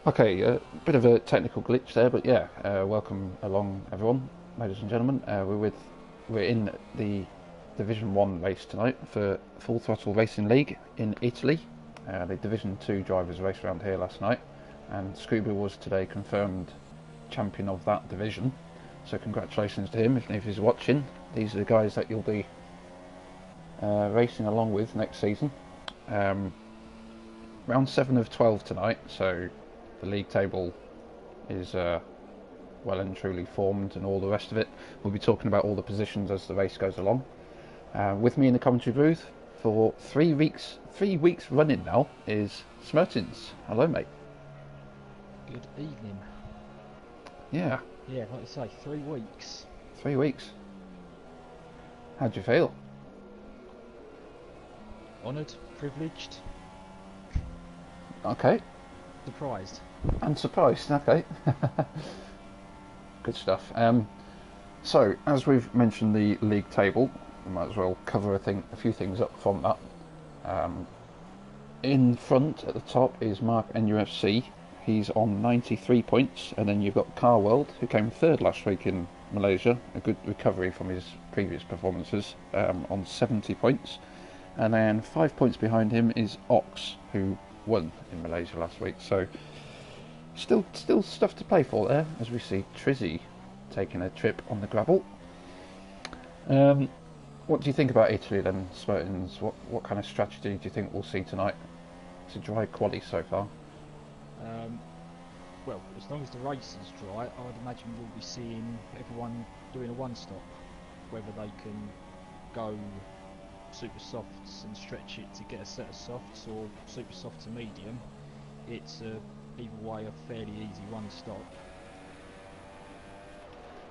Okay, a bit of a technical glitch there, but yeah, welcome along everyone, ladies and gentlemen. We're in the Division One race tonight for Full Throttle Racing League in Italy. The Division Two drivers raced around here last night, and Scuba was today confirmed champion of that division. So congratulations to him if he's watching. These are the guys that you'll be racing along with next season. Round 7 of 12 tonight, so the league table is well and truly formed and all the rest of it. We'll be talking about all the positions as the race goes along. With me in the commentary booth for 3 weeks running now is Smertins. Hello, mate. Good evening. Yeah, Yeah, like you say, 3 weeks. 3 weeks. How do you feel? Honoured, privileged, Okay, surprised. I'm surprised. Okay, good stuff. So, as we've mentioned the league table, we might as well cover a few things up from that. In front at the top is Mark NUFC. He's on 93 points, and then you've got Car World, who came third last week in Malaysia, a good recovery from his previous performances, on 70 points. And then 5 points behind him is Ox, who won in Malaysia last week. So still stuff to play for there, as we see Trizzy taking a trip on the gravel. What do you think about Italy then, Smertens? What kind of strategy do you think we'll see tonight? It's a dry quali so far. Well, as long as the race is dry, I would imagine we'll be seeing everyone doing a one-stop. Whether they can go super softs and stretch it to get a set of softs, or super soft to medium, it's either way a fairly easy one-stop.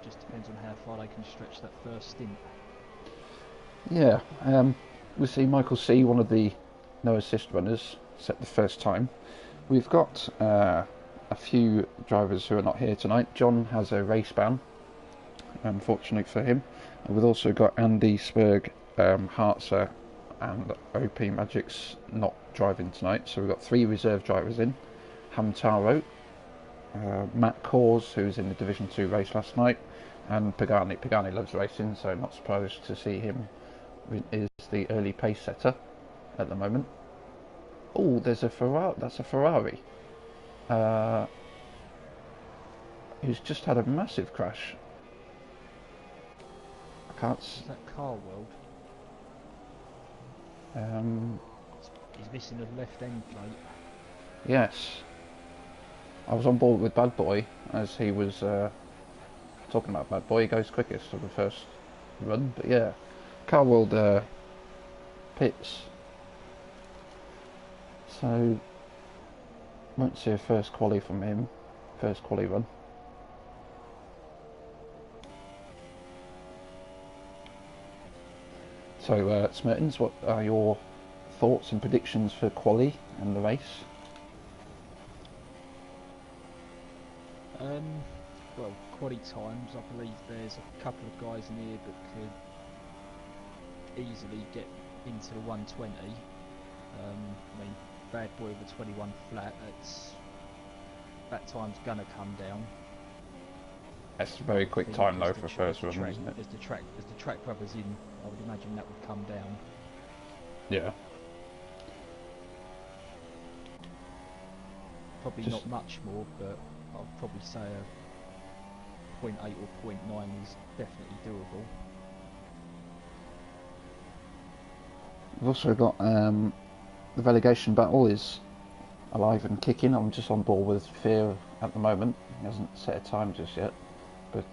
Just depends on how far they can stretch that first stint. Yeah, we see Michael C, one of the no assist runners, set the first time. We've got a few drivers who are not here tonight. John has a race ban, unfortunately for him. And we've also got Andy Spurg, Hartzer and OP Magic's not driving tonight, so we've got 3 reserve drivers in. Hamtaro, Matt Cors, who's in the Division 2 race last night, and Pagani. Pagani loves racing, so not surprised to see him is the early pace setter at the moment. Oh, there's a Ferrari. That's a Ferrari. Who's just had a massive crash. I can't. Is that Car World? He's missing a left end plate. Yes, I was on board with Bad Boy as he was talking about Bad Boy. He goes quickest of the first run, but yeah, Car World pits. So won't see a first quali from him. First quali run. So Smertens, what are your thoughts and predictions for quali and the race? Well, quali times, I believe there's a couple of guys in here that could easily get into the 120. I mean, Bad Boy with a 21 flat, that time's gonna come down. That's a very quick time though for first run, isn't it? As the track brothers in, I would imagine that would come down. Yeah. Probably not much more, but I'd probably say a 0.8 or 0.9 is definitely doable. We've also got the relegation battle is alive and kicking. I'm just on board with Fear at the moment. He hasn't set a time just yet, but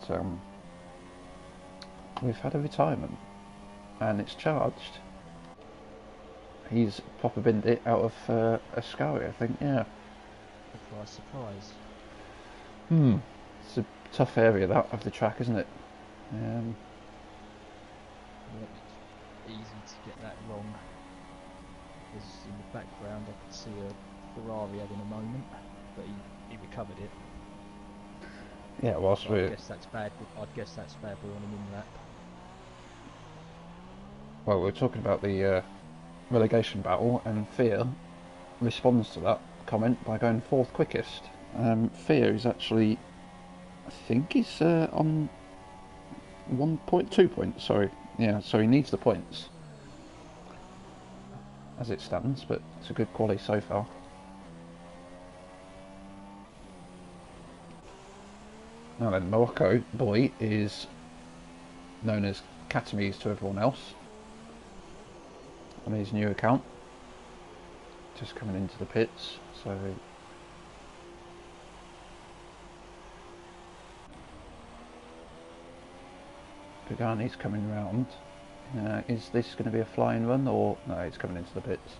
we've had a retirement and it's charged. He's proper binned it out of Ascari, I think. Yeah. Surprise, surprise. It's a tough area that of the track, isn't it? Yeah, it's easy to get that wrong. Because in the background I could see a Ferrari having a moment, but he recovered it. Yeah, whilst So we're... I'd guess that's bad boy on him in lap. Well, we're talking about the relegation battle, and Fear responds to that comment by going fourth quickest Fear is actually, I think he's on 1.2 points, sorry. Yeah, so he needs the points as it stands, but it's a good quality so far. Now then, Morocco Boy is known as Catamies to everyone else on his new account. Just coming into the pits, so Pagani's coming round. Is this going to be a flying run, or no, he's coming into the pits.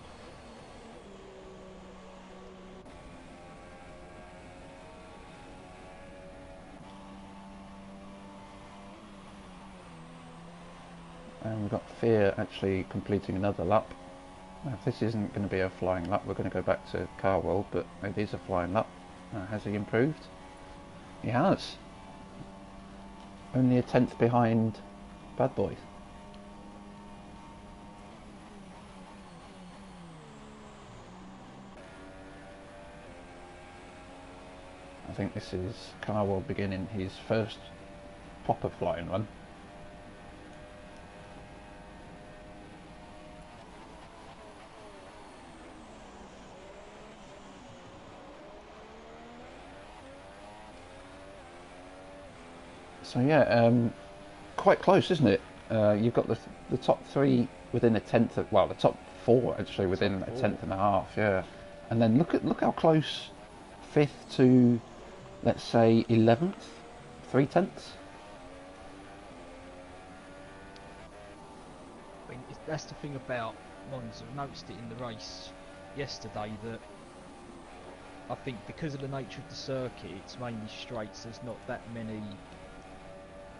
And we've got Fear actually completing another lap. Now, if this isn't going to be a flying lap, we're going to go back to Car World, but it is a flying lap. Has he improved? He has. Only a tenth behind Bad Boy. I think this is Car World beginning his first proper flying run. So yeah, quite close, isn't it? You've got the top three within a tenth of, well, the top four actually within a tenth and a half, yeah. And then look how close fifth to, let's say, 11th, 3/10. I mean, that's the thing about Monza. I noticed it in the race yesterday that I think because of the nature of the circuit, it's mainly straights. There's not that many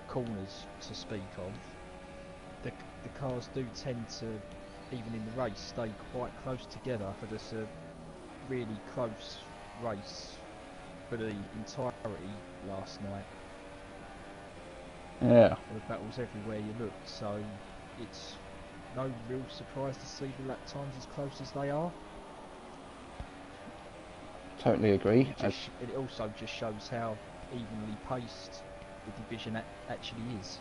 corners to speak of. The cars do tend to, even in the race, stay quite close together. But it's a really close race for the entirety last night. Yeah. There were battles everywhere you looked, so it's no real surprise to see the lap times as close as they are. Totally agree. It also just shows how evenly paced the division actually is.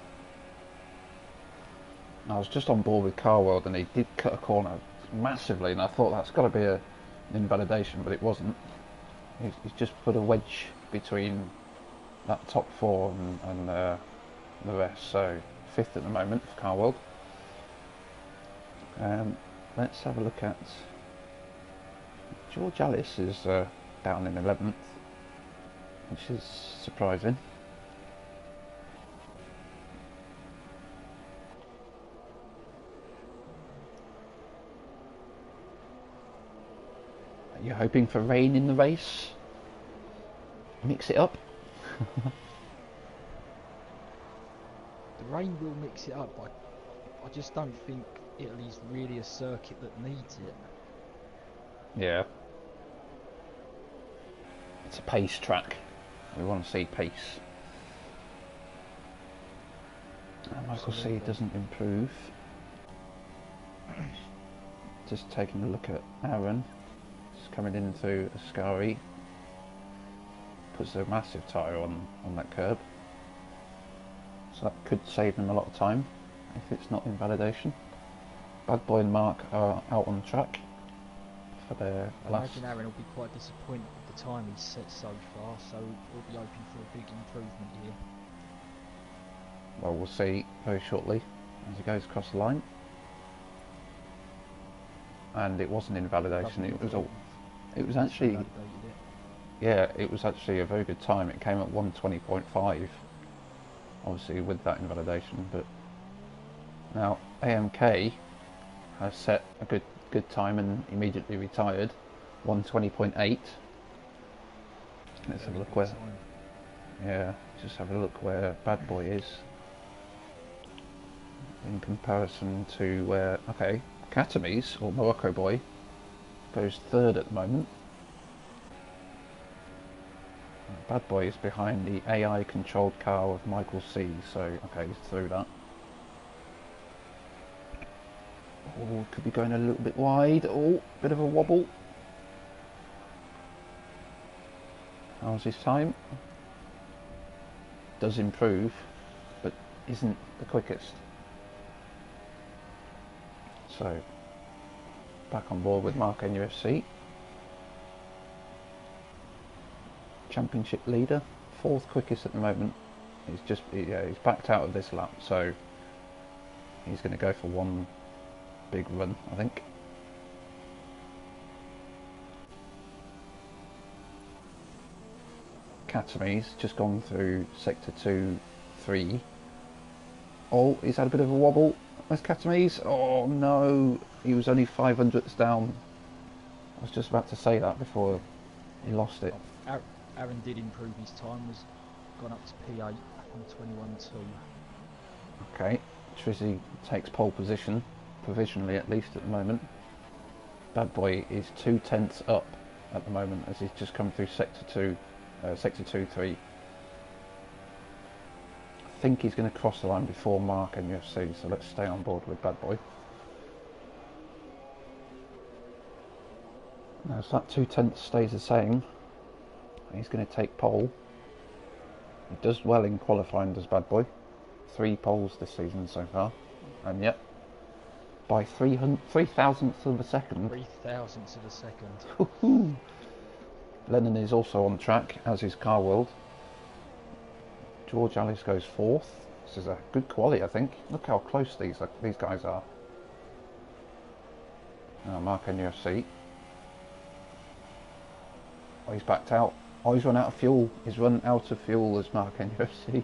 I was just on board with Car World, and he did cut a corner massively, and I thought that's got to be an invalidation, but it wasn't. He's just put a wedge between that top four and the rest, so fifth at the moment for Car World. Let's have a look at George Alice is down in 11th, which is surprising. Are you hoping for rain in the race? Mix it up? The rain will mix it up, but I just don't think Italy's really a circuit that needs it. Yeah. It's a pace track. We want to see pace. Michael C doesn't improve. Just taking a look at Aaron. Just coming in through Ascari. Puts a massive tyre on that curb. So that could save him a lot of time if it's not invalidation. Bad Boy and Mark are out on track for their last. I imagine Aaron will be quite disappointed with the time he's set so far, so we'll be hoping for a big improvement here. Well, we'll see very shortly as he goes across the line. And it wasn't invalidation. It was actually, yeah, it was actually a very good time. It came at 1:20.5. Obviously with that invalidation, but now AMK has set a good time and immediately retired, 1:20.8. Let's have a look where. Yeah, just have a look where Bad Boy is in comparison to where. Okay, Katamis or Morocco Boy goes third at the moment. Bad Boy is behind the AI controlled car of Michael C, so okay, he's through that. Oh, could be going a little bit wide. Oh, bit of a wobble. How's his time? Does improve, but isn't the quickest. So, back on board with Mark NFC. Championship leader, 4th quickest at the moment. He's backed out of this lap, so he's going to go for one big run, I think. Katame's just gone through sector 2, 3. Oh, he's had a bit of a wobble. There's Katame's. Oh no, he was only 500ths down. I was just about to say that before he lost it. Aaron did improve his time, was gone up to P8 on 21.2. Okay, Trizzy takes pole position, provisionally at least at the moment. Bad Boy is 2/10 up at the moment as he's just come through sector 2, 3. I think he's going to cross the line before Mark and UFC, so let's stay on board with Bad Boy. Now, so that 2/10 stays the same. He's going to take pole. He does well in qualifying, does Bad Boy. 3 poles this season so far, and yet by 3 thousandths of a second. 3 thousandths of a second. Lennon is also on track, as is Car World. George Alice goes 4th. This is a good quality, I think. Look how close these guys are. Mark and UFC. Oh, he's backed out. Oh, he's run out of fuel. He's run out of fuel as Mark and UFC.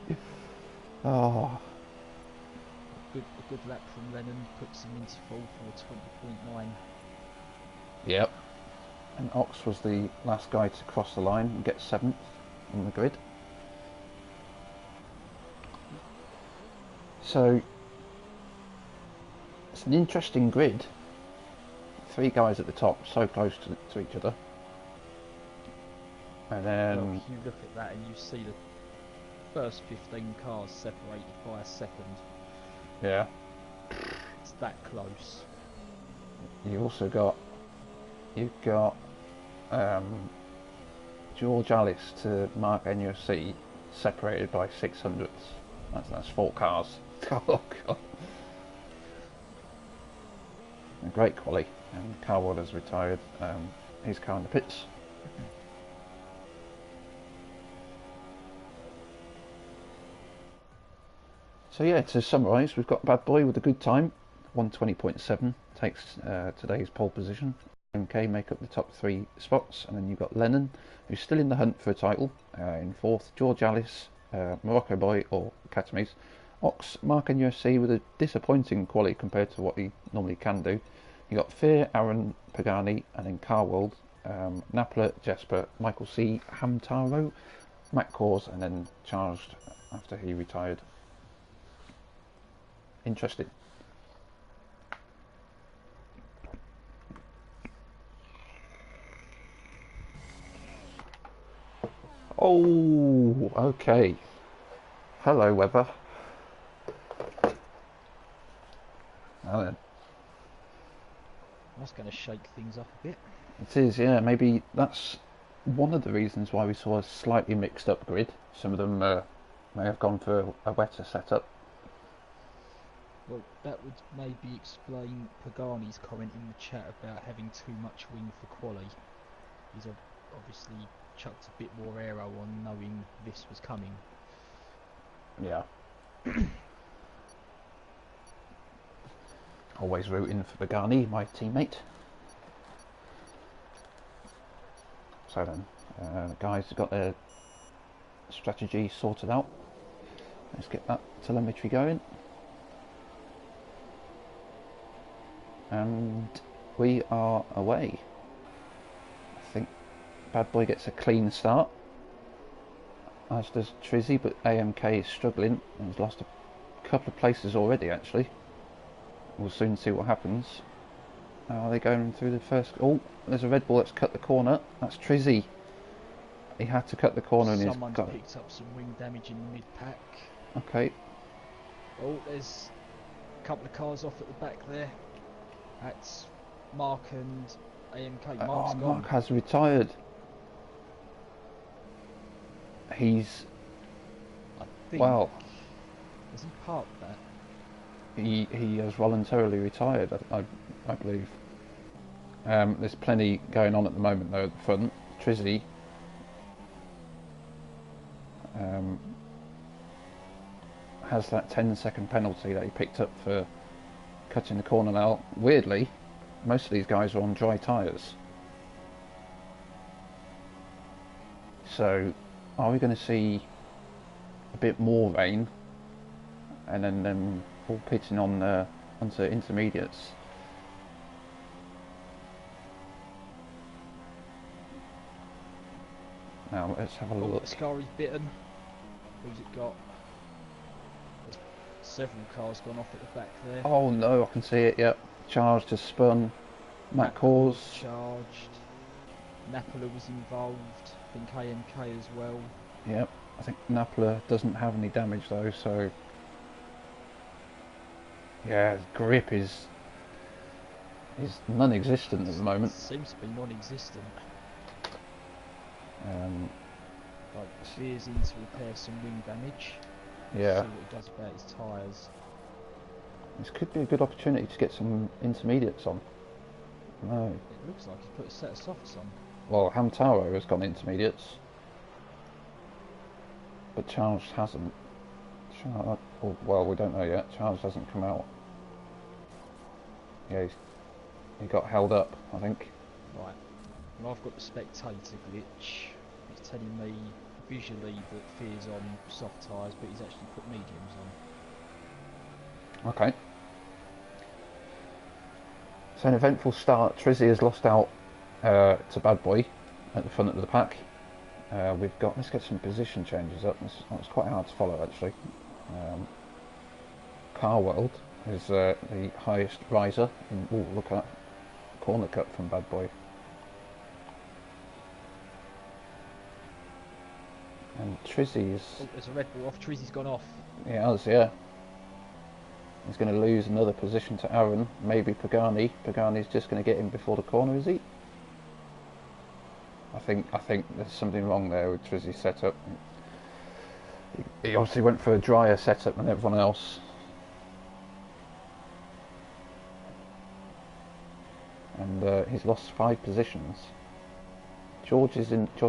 Oh. A good lap from Lennon puts him into 4th for 20.9. Yep. And Ox was the last guy to cross the line and get 7th on the grid. So it's an interesting grid. 3 guys at the top, so close to each other. And then well, you look at that and you see the first 15 cars separated by a second. Yeah. It's that close. You've also got George Alice to Mark NUFC separated by 600ths. That's 4 cars. Oh god. A great quality. And Carwood has retired. His car in the pits. So yeah, to summarise, we've got Bad Boy with a good time, 120.7, takes today's pole position. MK make up the top 3 spots, and then you've got Lennon, who's still in the hunt for a title, in 4th, George Alice, Morocco Boy or Katame's, Ox, Mark and UFC with a disappointing quality compared to what he normally can do. You got Fear, Aaron, Pagani, and in Car World, Napler, Jesper, Michael C, Hamtaro, Matt Kors, and then charged after he retired. Interesting. Oh, okay. Hello, weather. Now then. That's going to shake things up a bit. It is, yeah. Maybe that's one of the reasons why we saw a slightly mixed up grid. Some of them may have gone for a wetter setup. Well, that would maybe explain Pagani's comment in the chat about having too much wing for quali. He's obviously chucked a bit more aero on knowing this was coming. Yeah. Always rooting for Pagani, my teammate. So then, guys have got their strategy sorted out. Let's get that telemetry going. And we are away. I think Bad Boy gets a clean start, as does Trizzy, but AMK is struggling and has lost a couple of places already actually. We'll soon see what happens. Are they going through the first... Oh, there's a Red Bull that's cut the corner. That's Trizzy. He had to cut the corner and someone's picked up some wing damage in mid-pack. Okay. Oh, there's a couple of cars off at the back there. That's Mark and AMK. Mark's gone. Mark has retired. He's, I think. well, Has he parked that? he has voluntarily retired, I believe. There's plenty going on at the moment though at the front. Trizzy has that 10-second penalty that he picked up for cutting the corner. Now, weirdly, most of these guys are on dry tyres. So, are we going to see a bit more rain and then them all pitching on onto intermediates? Now, let's have a look. Ascari's bitten. Who's it got? There's several cars gone off at the back there. Oh no, I can see it, yep. Charles just spun. Matt Cause charged. Napoli was involved. I think AMK as well. Yep, I think Napoli doesn't have any damage though, so yeah, his grip is non-existent at the moment. Seems to be non-existent. Like veers in to repair some wing damage. Yeah. See what he does about his tyres. This could be a good opportunity to get some intermediates on. No. It looks like he's put a set of softs on. Well, Hamtaro has gone intermediates, but Charles hasn't. Well, we don't know yet. Charles hasn't come out. Yeah, he got held up, I think. Right. Well, I've got the spectator glitch. It's telling me visually that Fear's on soft tyres, but he's actually put mediums on. Okay. So an eventful start. Trizzy has lost out to Bad Boy at the front of the pack. Let's get some position changes up. It's quite hard to follow actually. Car World is the highest riser. Oh, look at that corner cut from Bad Boy. And Trizzy's... Oh, there's a Red Bull off. Trizzy's gone off. He has, yeah. He's going to lose another position to Aaron. Maybe Pagani. Pagani's just going to get him before the corner, is he? I think there's something wrong there with Trizzy's setup. He obviously went for a drier setup than everyone else. And he's lost 5 positions. George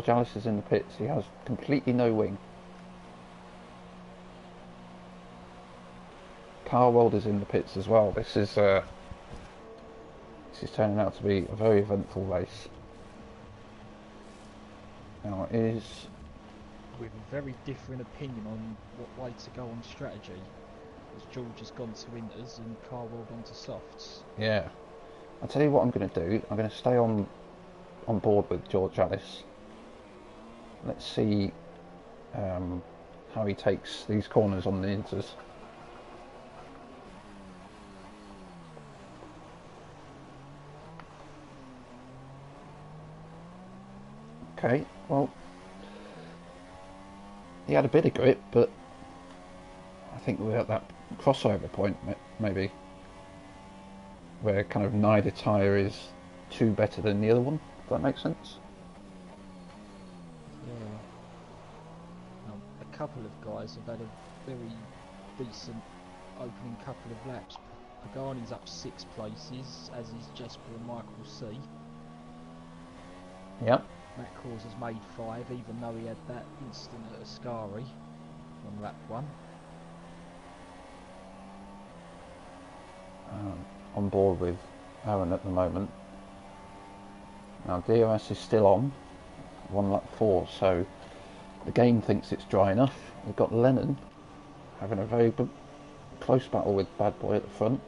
Alice is in the pits. He has completely no wing. Carwold is in the pits as well. This is turning out to be a very eventful race. Now it is with a very different opinion on what way to go on strategy. As George has gone to winters and Carwold onto softs. Yeah. I'll tell you what I'm going to do. I'm going to stay on board with George Alice. Let's see how he takes these corners on the inters. Okay, well, he had a bit of grip, but I think we're at that crossover point, maybe, where kind of neither tyre is too better than the other one. Does that make sense? Yeah. A couple of guys have had a very decent opening couple of laps. Pagani's up 6 places, as is Jesper and Michael C. Yep. Matt Cause has made 5, even though he had that incident at Ascari on lap 1. On board with Aaron at the moment. Now DRS is still on, 1 lap 4, so the game thinks it's dry enough. We've got Lennon having a very close battle with Bad Boy at the front.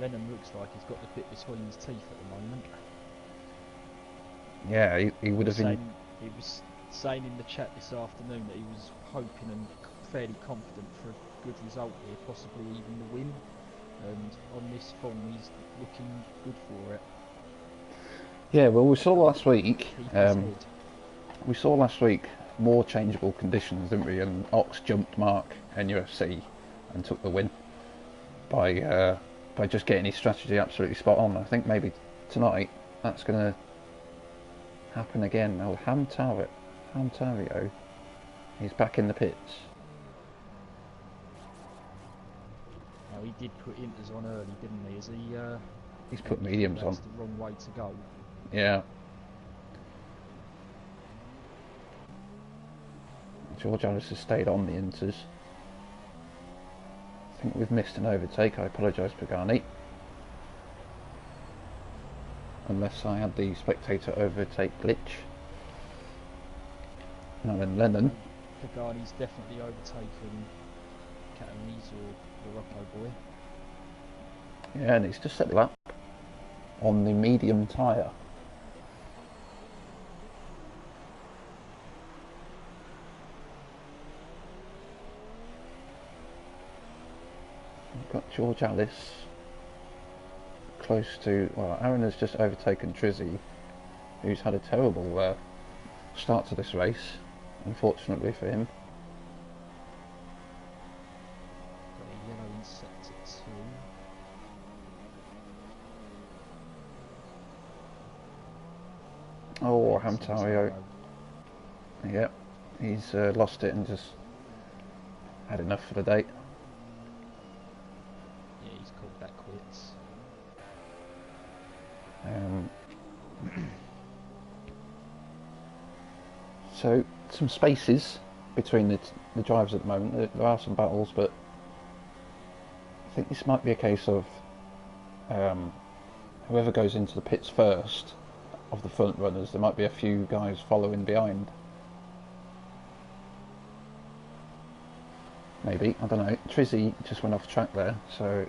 Lennon looks like he's got the bit between his teeth at the moment. Yeah, he would have been... He was saying in the chat this afternoon that he was hoping and fairly confident for a good result here, possibly even the win. And on this form, he's looking good for it. Yeah, well, we saw last week. We saw last week more changeable conditions, didn't we? And Ox jumped Mark NUFC and took the win by just getting his strategy absolutely spot on. I think maybe tonight that's going to happen again. Oh, Hamtario, he's back in the pits. Now he did put inters on early, didn't he? As he He's put mediums on. That's the wrong way to go. Yeah. George Alice has stayed on the inters. I think we've missed an overtake. I apologise, Pagani. Unless I had the spectator overtake glitch. Now then, Lennon. Pagani's definitely overtaken Catamese or Morocco boy. Yeah, and he's just set the lap on the medium tyre. We've got George Alice close to, well, Aaron has just overtaken Trizzy, who's had a terrible start to this race, unfortunately for him. Got a yellow in sector 2. Oh, Hamtario. Yep, he's lost it and just had enough for the day. Yeah, he's called that quits. So, some spaces between the drivers at the moment. There are some battles, but I think this might be a case of whoever goes into the pits first of the front runners, there might be a few guys following behind. Maybe, I don't know. Trizzy just went off track there, so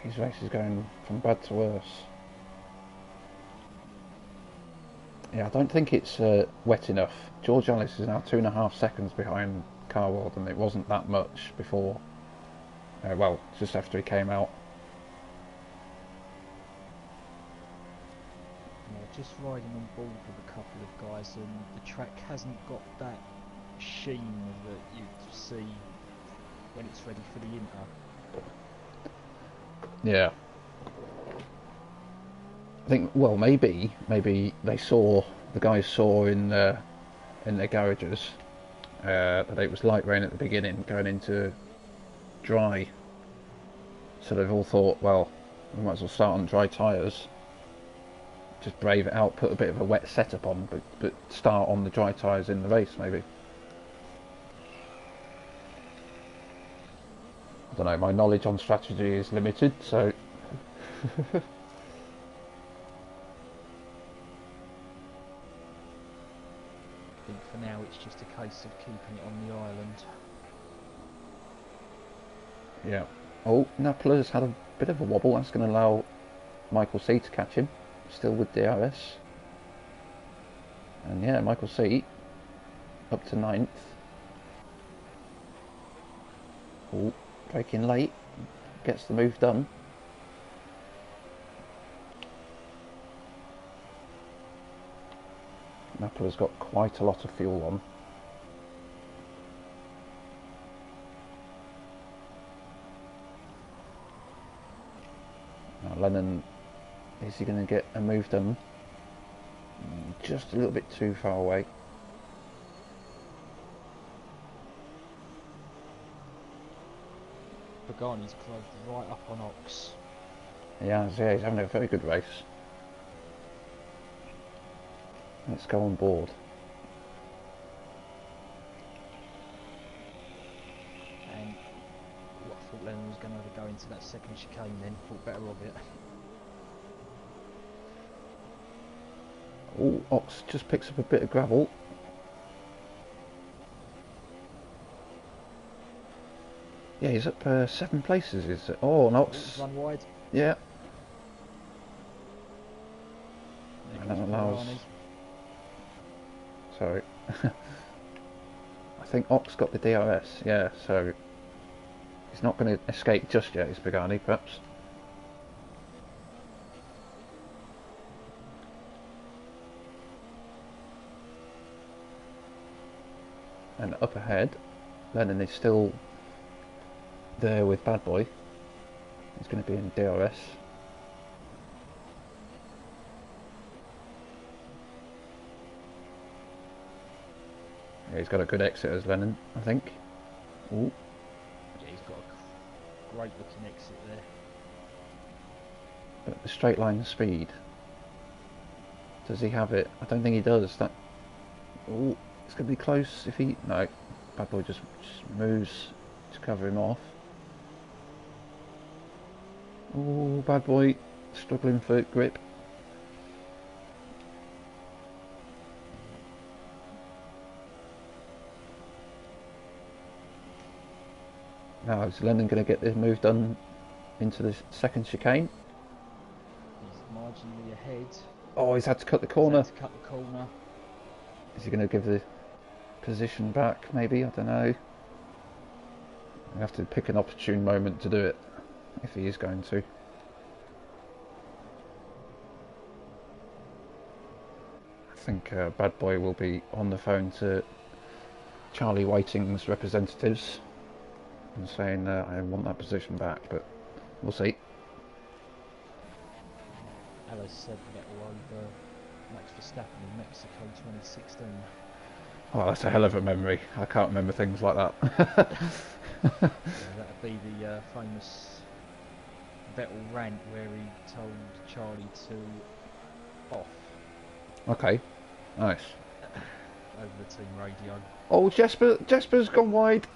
his race is going from bad to worse. Yeah, I don't think it's wet enough. George Alice is now 2.5 seconds behind Carward, and it wasn't that much before. Well, just after he came out. Yeah, just riding on board with a couple of guys, and the track hasn't got that sheen that you see when it's ready for the inter. Yeah. I think, well, maybe they saw, the guys saw in their garages that it was light rain at the beginning, going into dry. So they've all thought, well, we might as well start on dry tyres. Just brave it out, put a bit of a wet setup on, but start on the dry tyres in the race, maybe. I don't know, my knowledge on strategy is limited, so... I think for now it's just a case of keeping it on the island. Yeah. Oh, Napler's had a bit of a wobble. That's going to allow Michael C to catch him. Still with DRS. And yeah, Michael C up to 9th. Oh, braking late. Gets the move done. Napler's got quite a lot of fuel on. Now Lennon, is he going to get a move done? Just a little bit too far away. Pagani's closed right up on Ox. Yeah, he's having a very good race. Let's go on board. And I thought Lennon was going to go into that second chicane then, thought better of it. Oh, Ox just picks up a bit of gravel. Yeah, he's up 7 places. Is it? Oh, and Ox. Run wide. Yeah. And that allows. Pagani. Sorry. I think Ox got the DRS. Yeah, so he's not going to escape just yet. Is Pagani perhaps? And up ahead, Lennon is still there with Bad Boy. He's going to be in DRS. Yeah, he's got a good exit as Lennon, I think. Ooh. Yeah, he's got a great looking exit there. But the straight line speed. Does he have it? I don't think he does. That. Ooh, it's going to be close if he... No. Bad boy just moves to cover him off. Ooh, bad boy struggling for grip. Now is Lennon going to get this move done into the second chicane? He's marginally ahead. Oh, he's had to cut the He's corner. had to cut the corner. Is he going to give the position back? Maybe, I don't know. You have to pick an opportune moment to do it, if he is going to. I think Bad Boy will be on the phone to Charlie Whiting's representatives and saying I want that position back, but we'll see. Alice said Vettel over Max Verstappen in Mexico 2016. Oh, that's a hell of a memory. I can't remember things like that. Yeah, that'd be the famous Vettel rant where he told Charlie to off Okay, nice. over the team radio. Oh, Jesper's gone wide,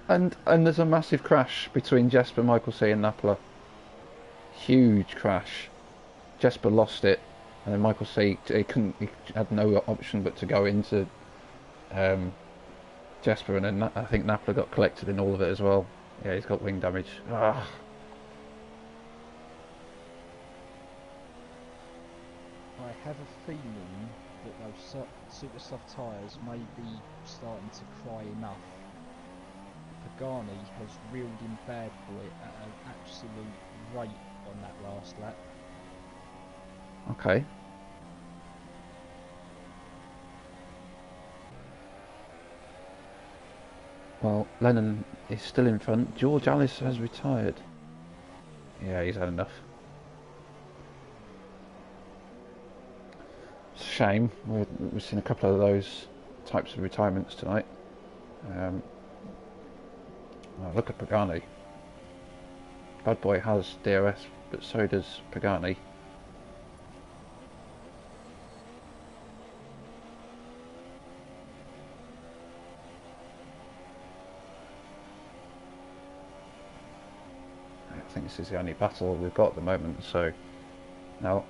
and there's a massive crash between Jesper, Michael C, and Napler. Huge crash. Jesper lost it, and then Michael C, he had no option but to go into Jesper, and then I think Napler got collected in all of it as well. Yeah, he's got wing damage. Ah. I have a feeling that those super soft tyres may be starting to cry enough. Pagani has reeled in Bad Boy at an absolute rate on that last lap. Okay. Well, Lennon is still in front. George Alice has retired. Yeah, he's had enough. It's a shame. We've seen a couple of those types of retirements tonight. Oh, look at Pagani. Bad Boy has DRS, but so does Pagani. I think this is the only battle we've got at the moment. So now,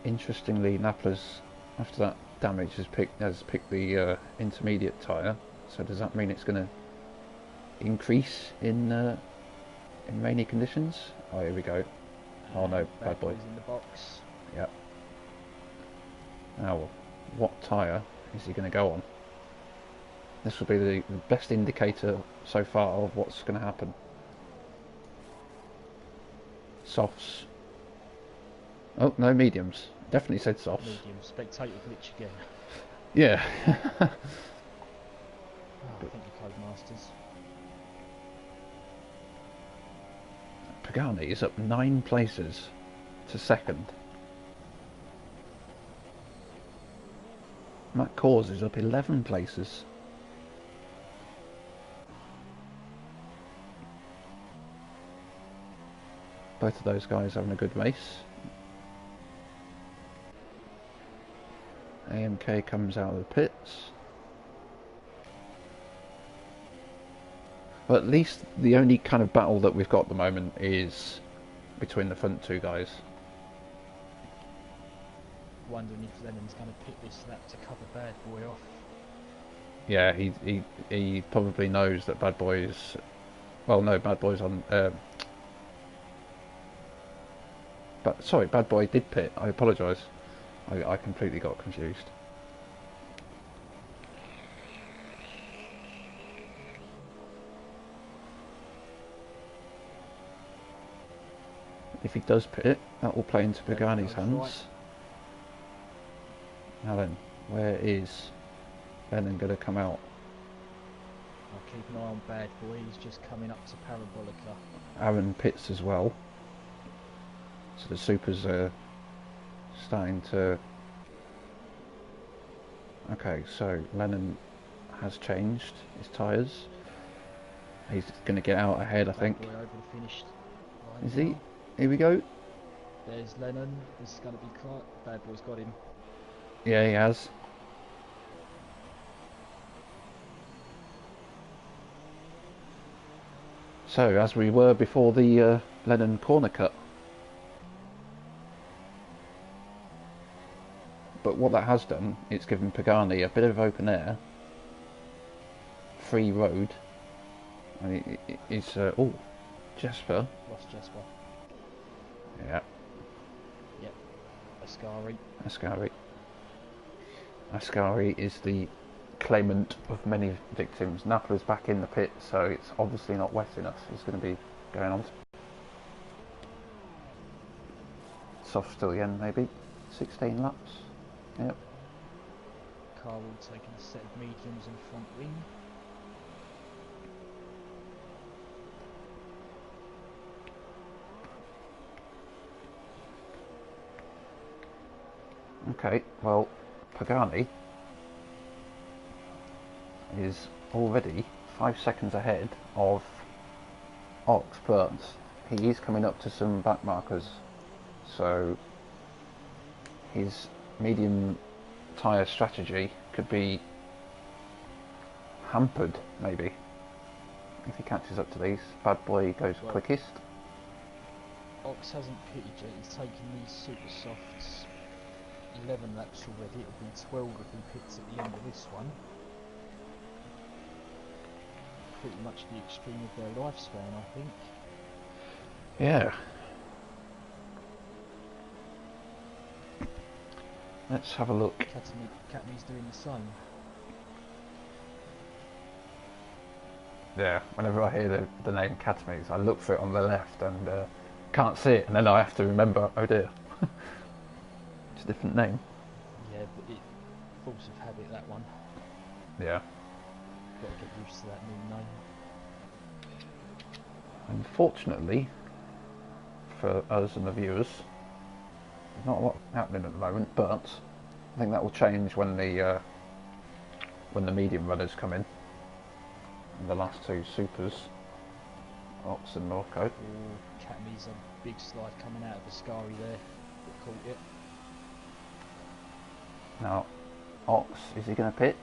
interestingly, Napler's after that damage has picked the intermediate tyre. So does that mean it's going to increase in rainy conditions? Oh, here we go. Oh no, Bad Boy. In the box. Yep. Now, what tyre is he going to go on? This will be the best indicator so far of what's going to happen. Softs. Oh, no, mediums. Definitely said softs. Medium. Spectator glitch again. Yeah. Oh, thank you, Codemasters. Pagani is up 9 places to second. Matt Kors is up 11 places. Both of those guys having a good race. AMK comes out of the pits. But at least the only kind of battle that we've got at the moment is between the front two guys. Wondering if Lennon's going to pick this lap to cover Bad Boy off. Yeah, he probably knows that Bad Boy is... Well, no, Bad Boy's on... But sorry, Bad Boy did pit. I apologise. I completely got confused. If he does pit, that will play into Pagani's hands. Right. Now then, where is Lennon going to come out? I'll keep an eye on Bad Boy. He's just coming up to Parabolica. Aaron pits as well. So the supers are starting to... Okay, so Lennon has changed his tyres. He's going to get out ahead, I think. Boy over the finished line Is he? now. Here we go. There's Lennon. This is going to be Clark. Bad boy's got him. Yeah, he has. So, as we were before the Lennon corner cut. But what that has done, it's given Pagani a bit of open air, free road, and it's oh, Jasper. Lost Jasper. Yeah, Yep. Ascari. Ascari is the claimant of many victims. Napola's back in the pit, so it's obviously not wet enough. He's going to be going on soft till the end, maybe 16 laps. Yep. Carl taking a set of mediums in front wing. Okay, well, Pagani is already 5 seconds ahead of Ox, but he is coming up to some back markers, so his medium tyre strategy could be hampered, maybe, if he catches up to these. Bad boy goes quickest. Ox hasn't pitted yet. He's taken these super softs 11 laps already. It'll be 12 if he pits at the end of this one. Pretty much the extreme of their lifespan, I think. Yeah. Let's have a look. Katney's doing the same. Yeah, whenever I hear the name Catamese, I look for it on the left and can't see it, and then I have to remember, oh dear, it's a different name. Yeah, but force of habit, that one. Yeah. Got to get used to that new name. Unfortunately, for us and the viewers, there's not a lot happening at the moment, but I think that will change when the medium runners come in. And the last two supers, Ox and Morocco. Katney's a big slide coming out of Ascari there. But caught it. Now, Ox, is he going to pit?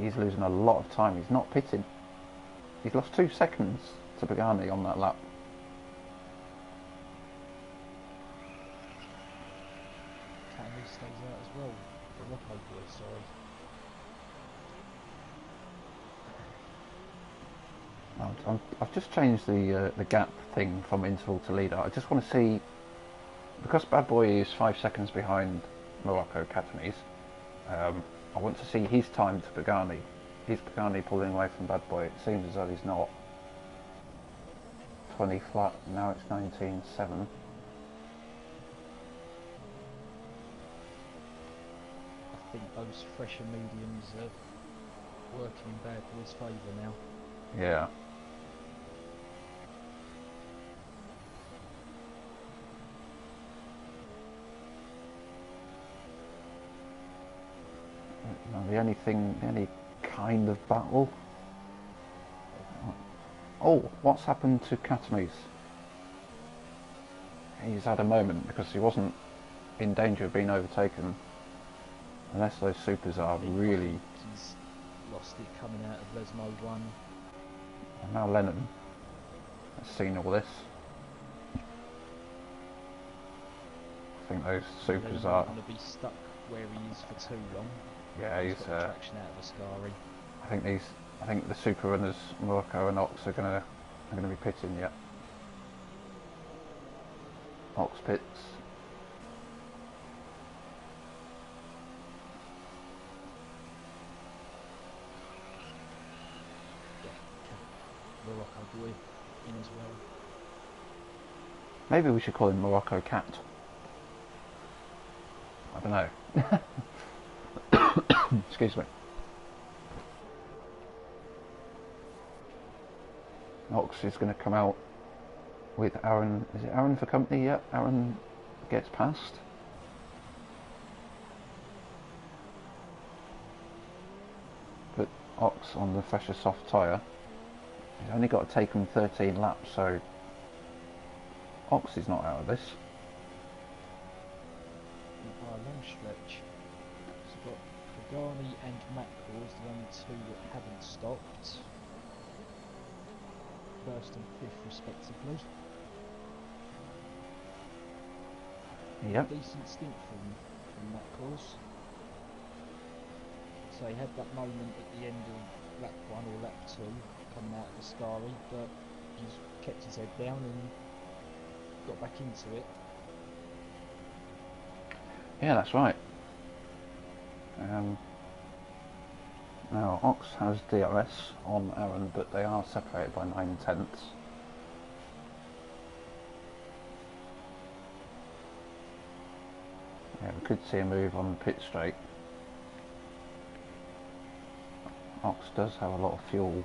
He's losing a lot of time. He's not pitting. He's lost 2 seconds to Pagani on that lap. Katney stays out as well. The Rocco boy, sorry. I've just changed the gap thing from interval to leader. I just want to see, because Bad Boy is 5 seconds behind Morocco Catanese, I want to see his time to Pagani. Is Pagani pulling away from Bad Boy? It seems as though he's not. 20 flat, now it's 19.7. I think those fresher mediums are working in Bad Boy's favour now. Yeah. The only kind of battle. Oh, what's happened to Catamese? He's had a moment because he wasn't in danger of being overtaken. Unless those supers are really. He's lost it coming out of Lesmo 1. And now Lennon has seen all this. I think those supers are. Going to be stuck where he is for too long. Yeah, he's got traction out of Ascari. I think the super runners, Morocco and Ox, are gonna be pitting yet. Ox pits. Morocco boy in as well. Maybe we should call him Morocco Cat. I don't know. Excuse me. Ox is going to come out with Aaron. Is it Aaron for company yet? Aaron gets past. Ox on the fresher soft tyre. He's only got to take him 13 laps, so Ox is not out of this. By a long stretch. So we've got Pagani and Mackles, the only two that haven't stopped. First and fifth respectively. Yep. Decent stint from Mackles. So he had that moment at the end of lap 1 or lap 2 coming out of the Scari, but he's kept his head down and got back into it. Yeah, that's right. Now, Ox has DRS on Aaron, but they are separated by 9/10. Yeah, we could see a move on the pit straight. Ox does have a lot of fuel.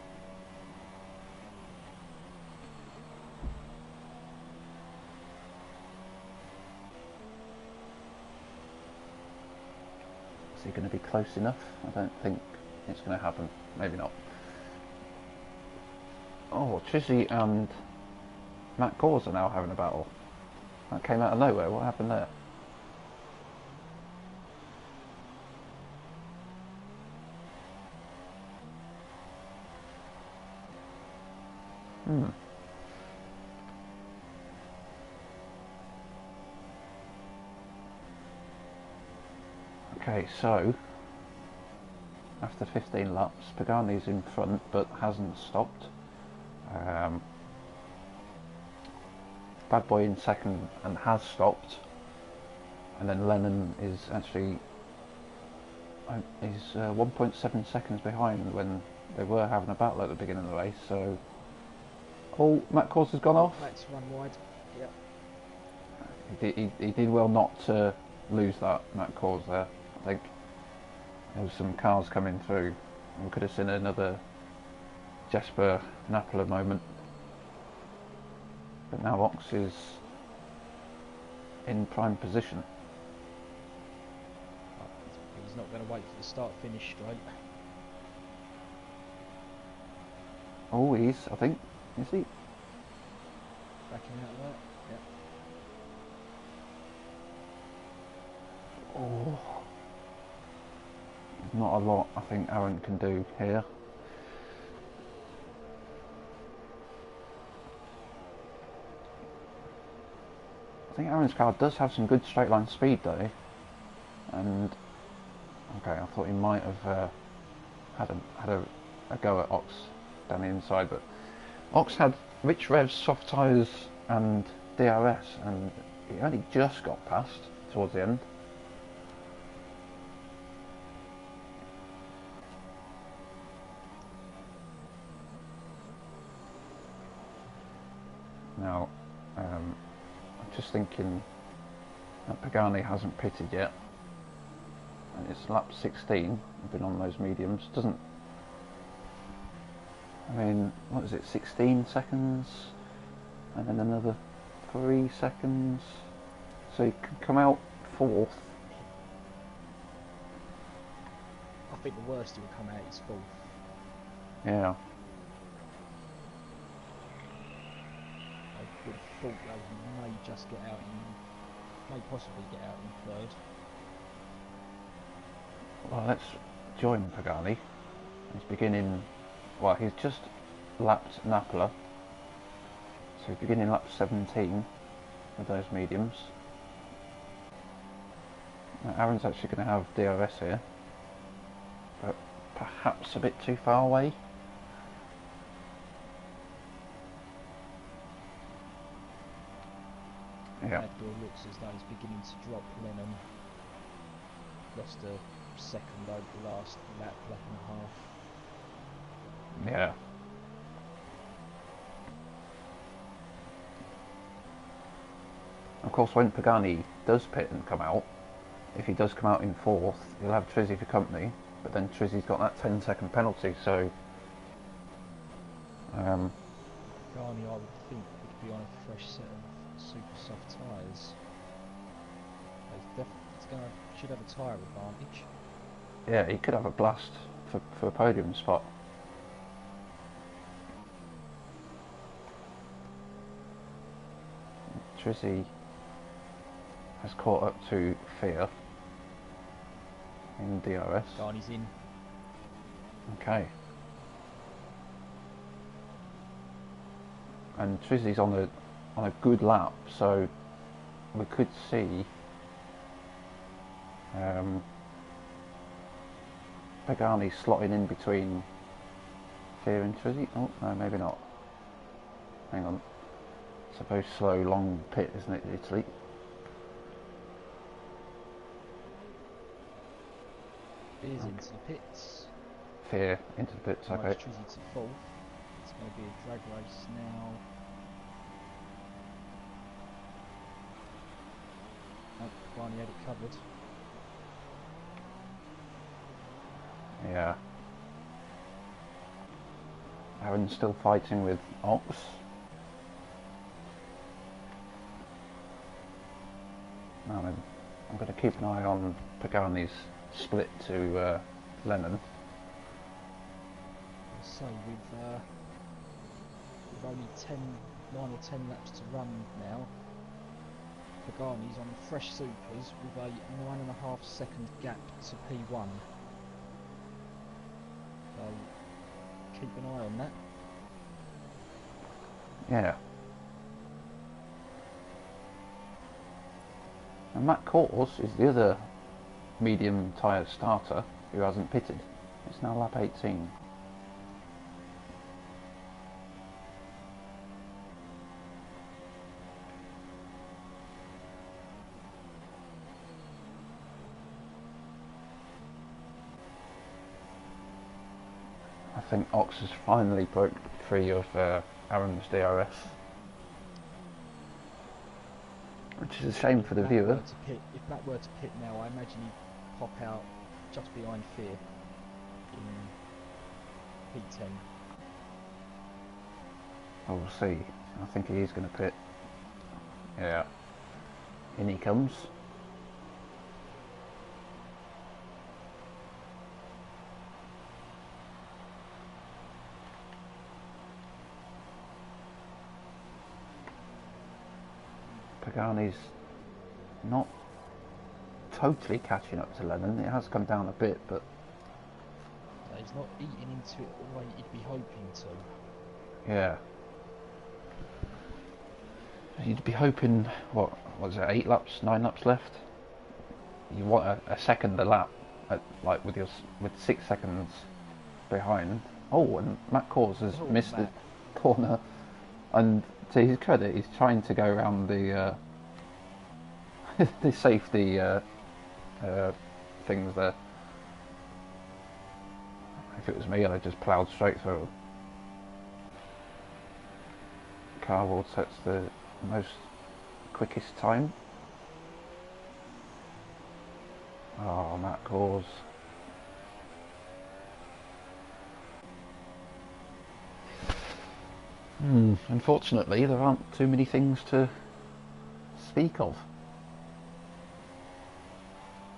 Is he going to be close enough? I don't think it's going to happen. Maybe not. Oh, Trizzy and Matt Gores are now having a battle. That came out of nowhere. What happened there? Okay, so after 15 laps, Pagani's in front but hasn't stopped. Bad Boy in second and has stopped, and then Lennon is actually 1.7 seconds behind when they were having a battle at the beginning of the race. So, oh, Matt Course has gone off. Matt's run wide. Yep. He did well not to lose that Matt Course there. I think there was some cars coming through. We could have seen another Jesper Napola moment. But now Ox is in prime position. He's not going to wait for the start-finish straight. Oh, I think. Is he? Backing out of that. Yep. Oh. Not a lot I think Aaron can do here. I think Aaron's car does have some good straight line speed though, and okay, I thought he might have had a go at Ox down the inside, but Ox had rich revs, soft tyres and DRS, and he only just got past towards the end. Now, I'm just thinking that Pagani hasn't pitted yet, and it's lap 16. I've been on those mediums. Doesn't. I mean, what is it? 16 seconds, and then another 3 seconds. So he could come out fourth. I think the worst he will come out is fourth. Yeah. I would have thought that he may just get out in, may possibly get out in third. Well, let's join Pagani. He's beginning. Well, he's just lapped Napola, so he's beginning lap 17 with those mediums. Now, Aaron's actually going to have DRS here, but perhaps a bit too far away. Yeah. Admiral looks as though he's beginning to drop Lennon. Lost a second over the last lap and a half. Yeah. Of course, when Pagani does pit and come out, if he does come out in fourth, he'll have Trizzy for company, but then Trizzy's got that 10-second penalty, so... Pagani, I would think, would be on a fresh set of super soft tyres. Should have a tyre advantage. Yeah, he could have a blast for a podium spot. Trizzy has caught up to Fear in DRS. Garney's in. Okay. And Trizzy's on a good lap, so we could see Pagani slotting in between Fear and Trizzy. Oh no, maybe not. Hang on. It's a very slow, long pit, isn't it, Italy? Fear's into the pits. Fear into the pits, okay. Trizzy to fourth. It's going to be a drag race now. Oh, Barney had it covered. Yeah. Aaron's still fighting with Ox. Now then, I'm going to keep an eye on Pagani's split to Lennon. So with only 9 or 10 laps to run now, Pagani's on fresh supers with a 1.5 second gap to P1. So keep an eye on that. Yeah. And Matt Kors is the other medium tyre starter who hasn't pitted. It's now lap 18. I think Ox has finally broke free of Aaron's DRS. Which is a shame for the viewer. If Matt were to pit now, I imagine he'd pop out just behind Fear in P10. Oh, we'll see. I think he is going to pit. Yeah. In he comes. Pagani's not totally catching up to Lennon. It has come down a bit, but he's not eating into it the way he'd be hoping to. Yeah. You'd be hoping, what was it, 8 laps, 9 laps left? You want a second a lap, like with 6 seconds behind. Oh, and Matt Kors has missed the corner, and to his credit, he's trying to go around the the safety things there. If it was me, I'd just ploughed straight through them. Carwald sets the most quickest time. Oh, Matt Kors. Unfortunately, there aren't too many things to speak of.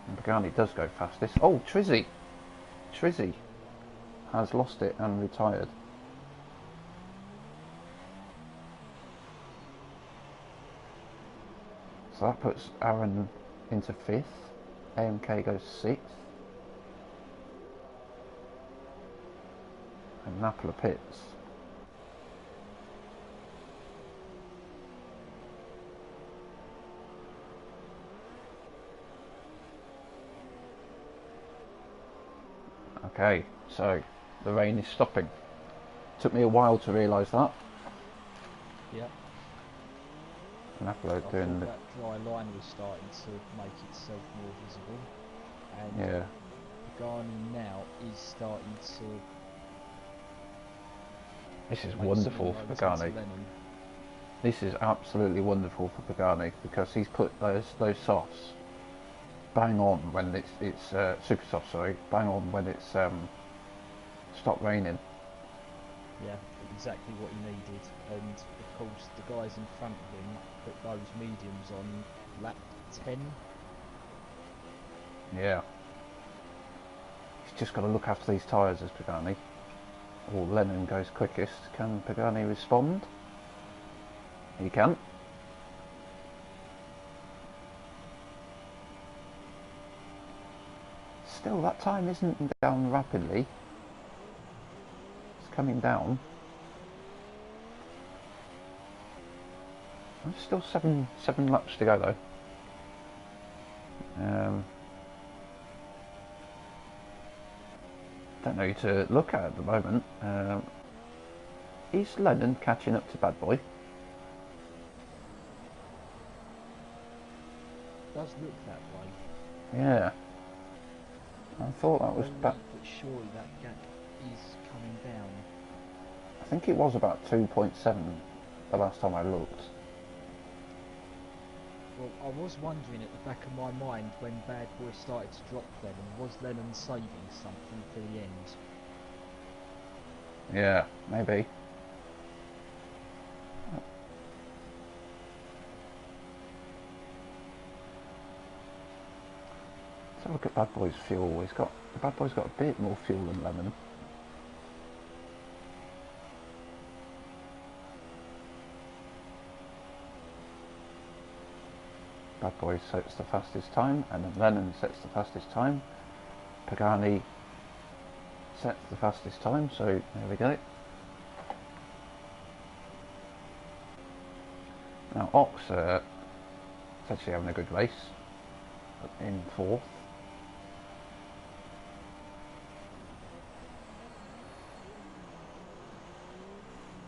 And Pagani does go fastest. Oh, Trizzy! Trizzy has lost it and retired. So that puts Aaron into 5th. AMK goes 6th. And Napoli pits. Okay, so the rain is stopping. Took me a while to realise that. Yep. Napoli doing the... that dry line was starting to make itself more visible, and Yeah. Pagani now is starting to... This is wonderful for Pagani. This is absolutely wonderful for Pagani because he's put those softs bang on when it's super soft, sorry, bang on when it's stopped raining. Yeah, exactly what he needed, and of course the guys in front of him put those mediums on lap 10. Yeah. He's just got to look after these tyres as Pagani. Or Lennon goes quickest. Can Pagani respond? He can. Still, that time isn't down rapidly. It's coming down. There's still seven laps to go though. Don't know who to look at the moment. Is Lennon catching up to Bad Boy? Does look that way. Yeah. I thought that was but surely that gap is coming down. I think it was about 2.7 the last time I looked. Well, I was wondering at the back of my mind when Bad Boy started to drop Lennon, was Lennon saving something for the end? Yeah, maybe. Let's have a look at Bad Boy's fuel. Bad Boy's got a bit more fuel than Lennon. Bad Boy sets the fastest time, and then Lennon sets the fastest time. Pagani sets the fastest time, so there we go. Now Ox is actually having a good race in 4th.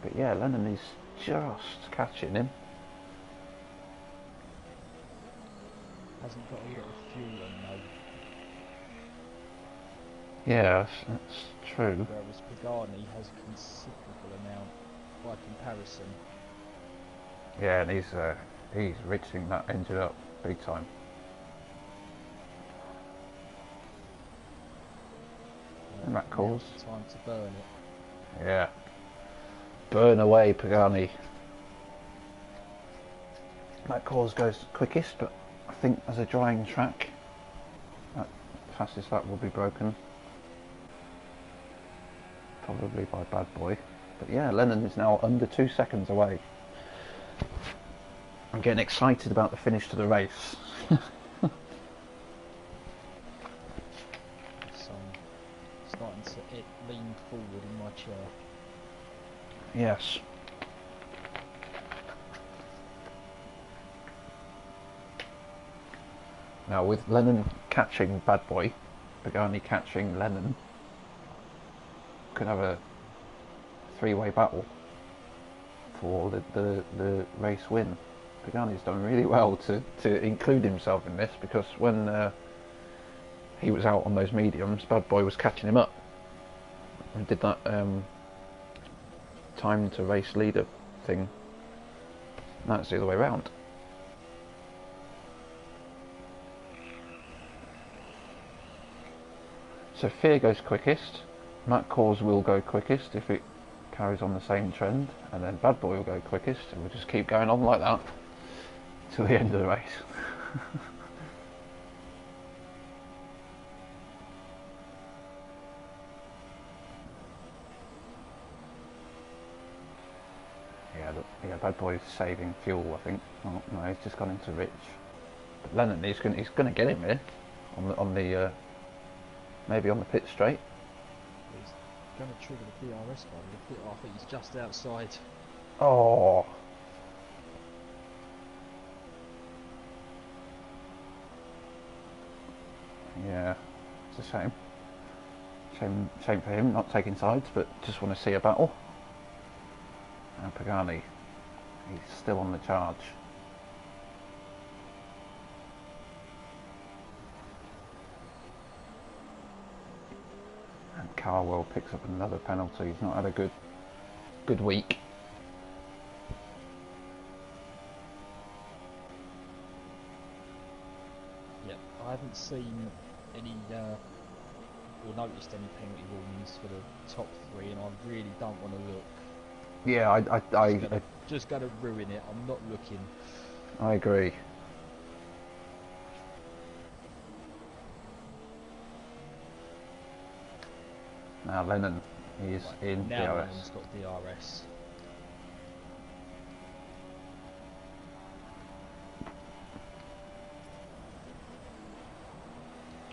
But yeah, Lennon is just catching him. Hasn't got a lot of fuel on though. Yeah, that's true. Whereas Pagani has a considerable amount by comparison. Yeah, and he's rinsing that engine up big time. And that cause time to burn it. Yeah. Burn away, Pagani. That cause goes quickest, but I think as a drying track, that fastest lap will be broken. Probably by Bad Boy. But yeah, Lennon is now under 2 seconds away. I'm getting excited about the finish to the race. So I'm starting to lean forward in my chair. Yes. Now with Lennon catching Bad Boy, Pagani catching Lennon, could have a 3-way battle for the race win. Pagani's done really well to include himself in this, because when he was out on those mediums, Bad Boy was catching him up and did that time to race leader thing. That's the other way around. So Fear goes quickest, Matt Cause will go quickest if it carries on the same trend, and then Bad Boy will go quickest, and we'll just keep going on like that till the end of the race. Yeah, Bad Boy's saving fuel, I think. Oh, no, he's just gone into Rich. But Lennon, he's going to get him here on the maybe on the pit straight. He's going to trigger the DRS button. I think he's just outside. Oh. Yeah, it's a shame. Shame for him not taking sides, but just want to see a battle. And Pagani, he's still on the charge. And Carwell picks up another penalty. He's not had a good week. Yep, I haven't seen any or noticed any penalty warnings for the top 3, and I really don't want to look. Yeah, just going to ruin it. I'm not looking. I agree. Now Lennon is Right, in now DRS. Lennon's got DRS.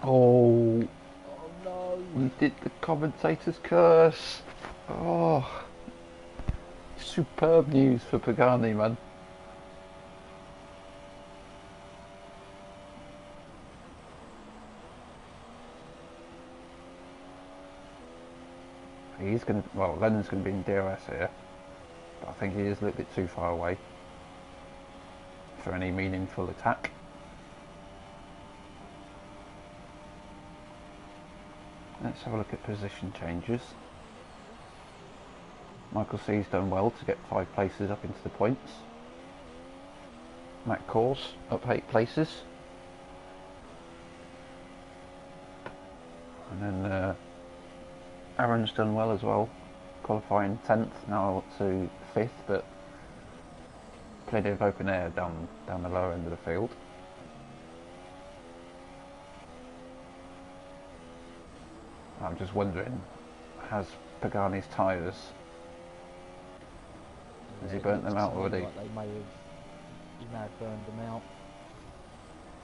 Oh, Oh no! you did the commentator's curse. Oh, superb news for Pagani, man. He's going to, well, Lennon's going to be in DRS here, but I think he is a little bit too far away for any meaningful attack. Let's have a look at position changes. Michael C's done well to get 5 places up into the points. Matt Course up 8 places. And then Aaron's done well as well, qualifying 10th, now up to 5th, but plenty of open air down the lower end of the field. I'm just wondering, has Pagani's tyres, has he burnt them out already? Like he may have burned them out,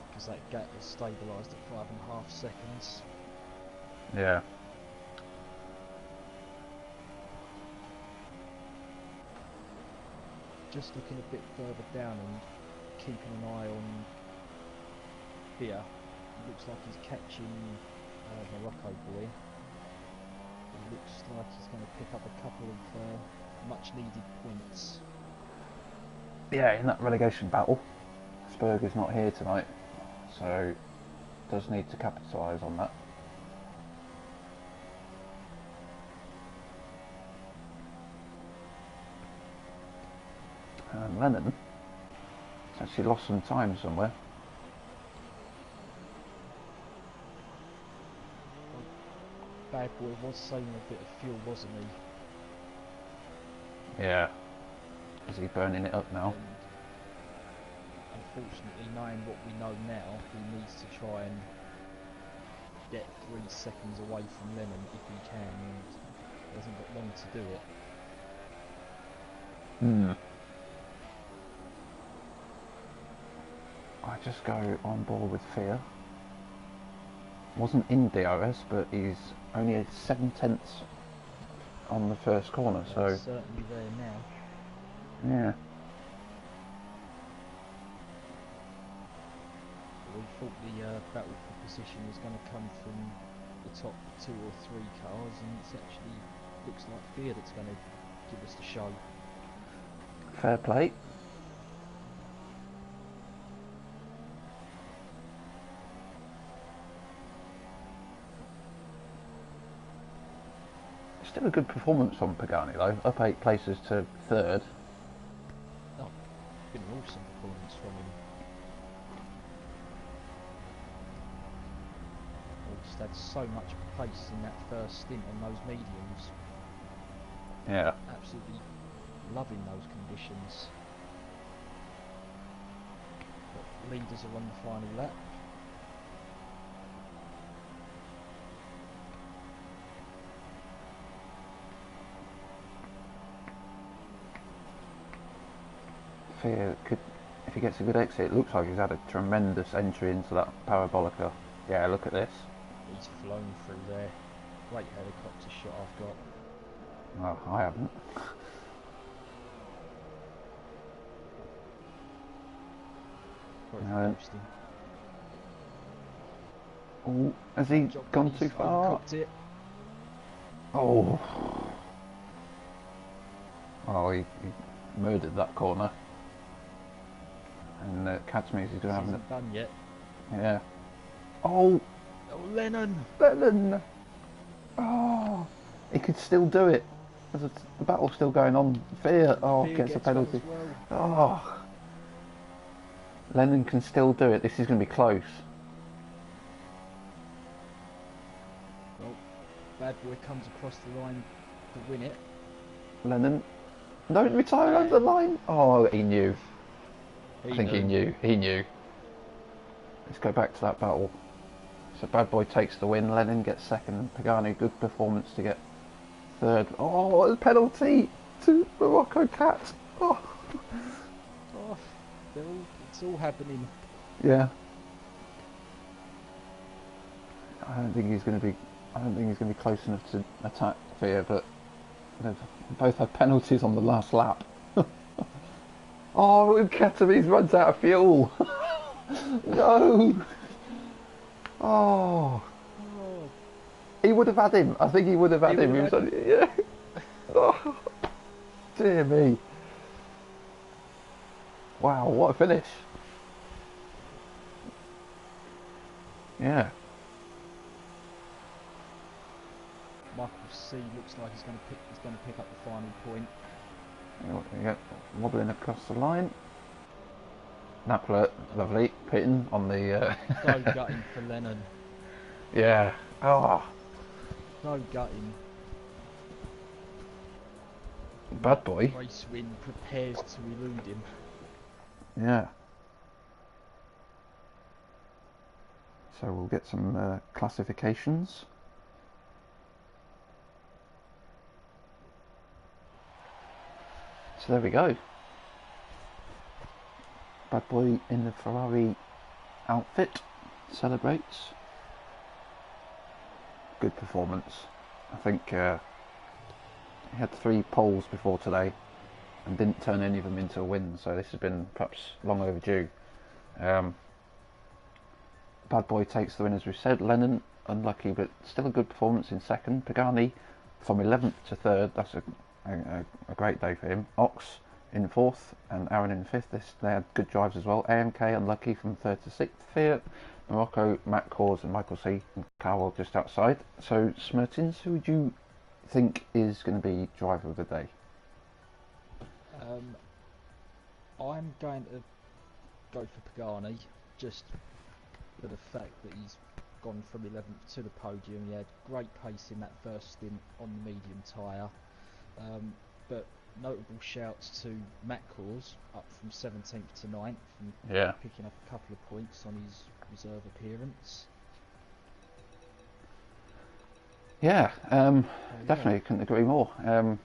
because that gap was stabilised at 5.5 seconds. Yeah. Just looking a bit further down and keeping an eye on Beer. It looks like he's catching Morocco boy. It looks like he's going to pick up a couple of much needed points. Yeah, in that relegation battle. Spurg is not here tonight, so does need to capitalise on that. And Lennon has actually lost some time somewhere. Bad boy was saving a bit of fuel, wasn't he? Yeah. Is he burning it up now? And unfortunately, knowing what we know now, he needs to try and get 3 seconds away from Lennon if he can, and he hasn't got long to do it. I just go on board with Fear. Wasn't in DRS, but he's only at 7/10 on the first corner, so He's certainly there now. yeah. We thought the battle for position was going to come from the top 2 or 3 cars, and it's actually looks like Fear that's going to give us the show. Fair play. Still a good performance from Pagani though, up 8 places to 3rd. Oh, been an awesome performance from him. He just had so much pace in that first stint on those mediums. Yeah. Absolutely loving those conditions. But leaders are on the final lap. Fear could, if he gets a good exit, it looks like he's had a tremendous entry into that parabolica. Yeah, look at this. He's flown through there. Great helicopter shot I've got. Well, I haven't. Sorry No. for boasting. Oh, has he gone too far? Cooked it. Oh. Oh, he murdered that corner. And Katsumi is going to have Isn't done yet. Yeah. Oh, Oh, Lennon! Lennon! Oh, he could still do it. There's a battle still going on. Fear. Oh, Fear gets a penalty. one as well. Oh. Lennon can still do it. This is going to be close. Well, Bad Boy comes across the line to win it. Lennon. Don't retire over the line. Oh, he knew. I think he knew. knew. He knew. Let's go back to that battle. So Bad Boy takes the win, Lennon gets second, and Pagani, good performance to get third. Oh, a penalty to Morocco Cat. Oh. Oh, it's all happening. Yeah. I don't think he's going to be close enough to attack Fear, but they've both had penalties on the last lap. Oh, Katamis runs out of fuel. No. Oh. Oh, He would have had him. I think he would have had him. He was on, yeah. Oh, dear me. Wow, what a finish. Yeah. Michael C looks like he's going to pick up the final point. Yeah, wobbling across the line. Napler, lovely, pitting on the. So gutting for Lennon. Yeah. Oh, So gutting. Bad Boy. Race win prepares to elude him. Yeah. So we'll get some classifications. So there we go. Bad Boy in the Ferrari outfit celebrates. Good performance. I think he had 3 poles before today and didn't turn any of them into a win, so this has been perhaps long overdue. Bad Boy takes the win, as we said. Lennon, unlucky, but still a good performance in second. Pagani from 11th to 3rd, that's a great day for him. Ox in 4th and Aaron in 5th. They had good drives as well. AMK unlucky from 3rd to 6th. Fiat, Morocco, Matt Kors and Michael C. and Cowell just outside. So Smertins, who would you think is going to be driver of the day? I'm going to go for Pagani, just for the fact that he's gone from 11th to the podium. He had great pace in that first stint on the medium tyre. But notable shouts to Matt Kors, up from 17th to 9th and picking up a couple of points on his reserve appearance. Yeah, definitely couldn't agree more. Of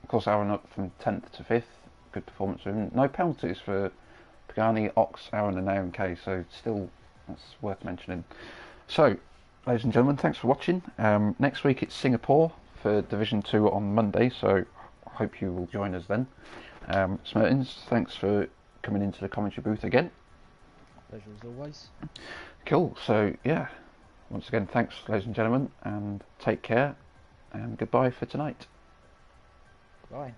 course, Aaron up from 10th to 5th. Good performance for him. No penalties for Pagani, Ox, Aaron and AMK, so still that's worth mentioning. So, ladies and gentlemen, thanks for watching. Next week it's Singapore for Division 2 on Monday, so I hope you will join us then. Smertins, thanks for coming into the commentary booth again. Pleasure as always. Cool, so yeah, once again thanks ladies and gentlemen, and take care, and goodbye for tonight. Bye.